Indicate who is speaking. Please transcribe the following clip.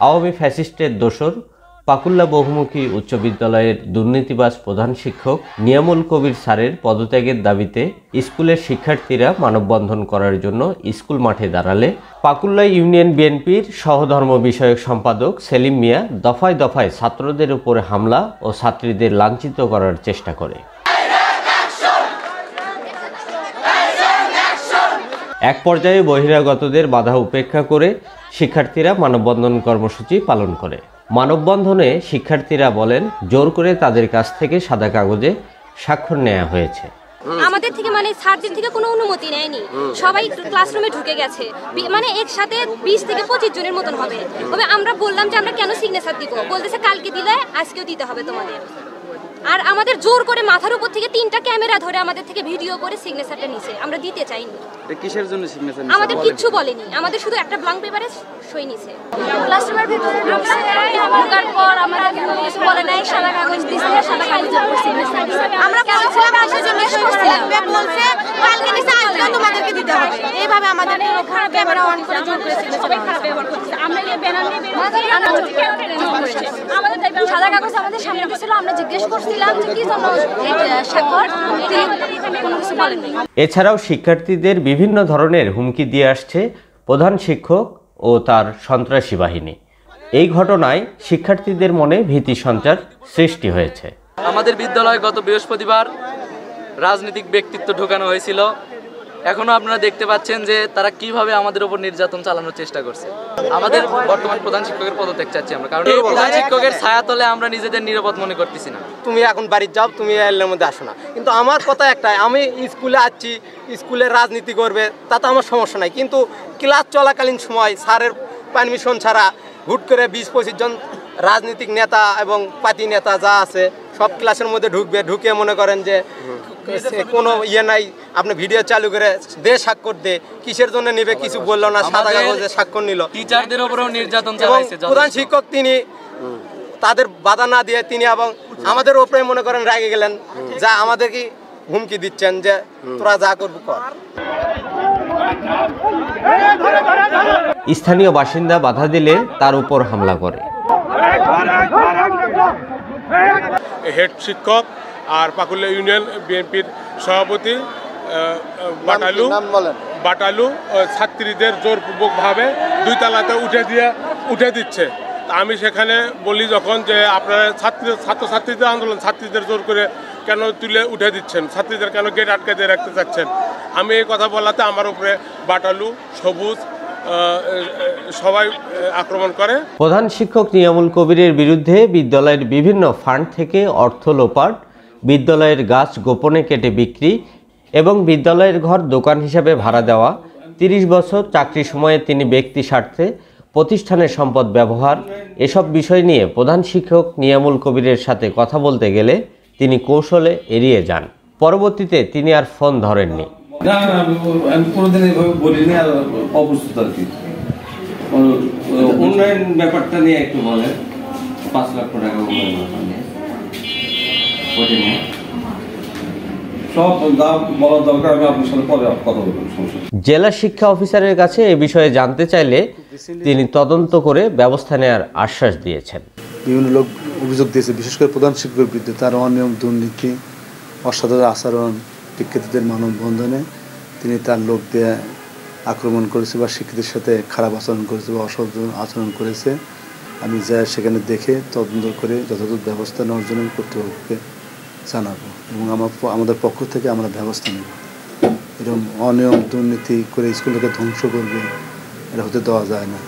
Speaker 1: আওয়ামী ফ্যাসিস্টের দোসর পাকুল্লা বহুমুখী উচ্চ বিদ্যালয়ের দুর্নীতিবাজ প্রধান শিক্ষক নিয়ামুল কবির স্যারের পদত্যাগের দাবিতে স্কুলের শিক্ষার্থীরা মানববন্ধন করার জন্য স্কুল মাঠে দাঁড়ালে পাকুল্লা ইউনিয়ন বিএনপির সহধর্ম বিষয়ক সম্পাদক সেলিম মিয়া দফায় দফায় ছাত্রদের উপরে হামলা ও ছাত্রীদের লাঞ্ছিত করার চেষ্টা করে। এক পর্যায়ে বহিরাগতদের বাধা উপেক্ষা করে শিক্ষার্থীরা মানববন্ধন কর্মসূচি পালন করে। মানববন্ধনে শিক্ষার্থীরা বলেন, জোর করে তাদের কাছ থেকে সাদা কাগজে স্বাক্ষর নেওয়া হয়েছে।
Speaker 2: আমাদের থেকে মানে স্যারদের থেকে কোনো অনুমতি নেয়নি, সবাই ক্লাসরুমে ঢুকে গেছে, মানে একসাথে 20 থেকে 25 জনের মতন হবে। তবে আমরা বললাম যে আমরা কেন সিগনেচার দিব, বলতেছে কালকে দিলে আজকেও দিতে হবে তোমাদের। আর আমাদের জোর করে মাথার উপর থেকে 3টা ক্যামেরা ধরে আমাদের থেকে ভিডিও করে সিগনেচারটা নিছে। আমরা দিতে চাইনি।
Speaker 3: এটা কিসের জন্য সিগনেচার নিছে?
Speaker 2: আমাদের কিচ্ছু বলেনি, আমাদের শুধু একটা ব্ল্যাঙ্ক পেপারে সই নিছে। ক্লাসরুমের ভিতরে ঢুকছে, ঢোকার পর আমাদের কিছু বলে নাই, সাদা কাগজ দিছে, সাদা কাগজ উপর সিগনেচার দিছে। আমরা বলছিলাম কিসের জন্য সই করছিলাম, বলছে কালকে দিছে আজকে তোমাদেরকে দিতে হবে। এইভাবে আমাদের পুরো ক্যামেরা অন করে জোর করে সিগনেচার খারাপ ব্যবহার করছে। আমরা এই ব্যানার নিয়ে বের হয়েছি, আমাদের ক্যামেরা জোর করেছে। আমাদের সাদা কাগজ আমাদের সামনে দিছিল, আমরা জিজ্ঞেস করছিলাম যে কি জন্য স্বাক্ষর, কোনো কিছু বলেননি।
Speaker 1: এছাড়াও শিক্ষার্থীদের বিভিন্ন ধরনের হুমকি দিয়ে আসছে প্রধান শিক্ষক ও তার সন্ত্রাসী বাহিনী। এই ঘটনায় শিক্ষার্থীদের মনে ভীতি সঞ্চার সৃষ্টি হয়েছে।
Speaker 3: আমাদের বিদ্যালয়ে গত বৃহস্পতিবার রাজনৈতিক ব্যক্তিত্ব ঢোকানো হয়েছিল। এখনো আপনারা দেখতে পাচ্ছেন যে তারা কিভাবে আমাদের উপর নির্যাতন চালানোর চেষ্টা করছে। আমাদের বর্তমান প্রধান শিক্ষকের পদত্যাগ চাচ্ছি আমরা, কারণ এই প্রধান শিক্ষকের ছায়াতলে আমরা নিজেদের নিরাপদ মনে করতেছি না।
Speaker 4: তুমি এখন বাড়ির যাও, তুমি এর মধ্যে আসো না। কিন্তু আমার কথা একটাই, আমি স্কুলে আসছি, স্কুলে রাজনীতি করবে তাতে আমার সমস্যা নাই, কিন্তু ক্লাস চলাকালীন সময় স্যারের পারমিশন ছাড়া হুট করে 20-25 জন রাজনৈতিক নেতা এবং পার্টি নেতা যা আছে সব ক্লাসের মধ্যে ঢুকবে, ঢুকে মনে করেন যে কোনো ইয়ে নাই, আপনি ভিডিও চালু করে দে স্বাক্ষর দে, কিসের জন্য নেবে কিছু বললো না, সাদা কাগজে স্বাক্ষর নিল।
Speaker 3: টিচারদের উপরেও নির্যাতন চালাইছে।
Speaker 4: প্রধান শিক্ষক তিনি তাদের বাধা না দিয়ে তিনি এবং আমাদের উপরে মনে করেন রেগে গেলেন, যা আমাদেরকে হুমকি দিচ্ছেন যে তোরা যা করবি কর।
Speaker 1: স্থানীয় বাসিন্দা বাধা দিলে তার উপর হামলা করে।
Speaker 5: হেড শিক্ষক আর পাকুল্লা ইউনিয়ন বিএনপির সভাপতি বাটালু ছাত্রীদের জোরপূর্বকভাবে 2 তলাতে উঠে দিচ্ছে। আমি সেখানে বলি যখন যে আপনারা ছাত্রছাত্রীদের আন্দোলন, ছাত্রীদের জোর করে কেন তুলে উঠে দিচ্ছেন, ছাত্রীদের কেন গেট আটকে দিয়ে রাখতে চাচ্ছেন। আমি এই কথা বলাতে আমার উপরে বাটালু, সবুজ সবাই আক্রমণ করে।
Speaker 1: প্রধান শিক্ষক নিয়ামুল কবিরের বিরুদ্ধে বিদ্যালয়ের বিভিন্ন ফান্ড থেকে অর্থ লোপাট, বিদ্যালয়ের গাছ গোপনে কেটে বিক্রি এবং বিদ্যালয়ের ঘর দোকান হিসাবে ভাড়া দেওয়া, 30 বছর চাকরি সময়ে তিনি ব্যক্তি স্বার্থে প্রতিষ্ঠানের সম্পদ ব্যবহার, এসব বিষয় নিয়ে প্রধান শিক্ষক নিয়ামুল কবিরের সাথে কথা বলতে গেলে তিনি কৌশলে এড়িয়ে যান। পরবর্তীতে তিনি আর ফোন ধরেননি।
Speaker 6: আমি কোনোদিন এইভাবে বলিনি, আর অপ্রস্তুত আর কি। উন্নয়ন ব্যাপারটা নিয়ে একটু বলেন। 5 লক্ষ টাকা উন্নয়ন নিয়ে সব দাম বলার দরকার, আমি আপনার সাথে পরে কথা বলবো।
Speaker 1: জেলা শিক্ষা অফিসারের কাছে এ বিষয়ে জানতে চাইলে তিনি তদন্ত করে ব্যবস্থা নেওয়ার আশ্বাস দিয়েছেন।
Speaker 7: বিভিন্ন লোক অভিযোগ দিয়েছে, বিশেষ করে প্রধান শিক্ষকের বিরুদ্ধে তার অনিয়ম, দুর্নীতি, অসাধারণ আচরণ, শিক্ষার্থীদের মানববন্ধনে তিনি তার লোক দিয়ে আক্রমণ করেছে বা শিক্ষার্থীদের সাথে খারাপ আচরণ করেছে বা অসাধারণ আচরণ করেছে। আমি যা সেখানে দেখে তদন্ত করে যথাযথ ব্যবস্থা নেওয়ার জন্য কর্তৃপক্ষকে জানাবো এবং আমাদের পক্ষ থেকে আমরা ব্যবস্থা নেব। এরকম অনিয়ম, দুর্নীতি করে স্কুলটাকে ধ্বংস করবে, এটা হতে দেওয়া যায় না।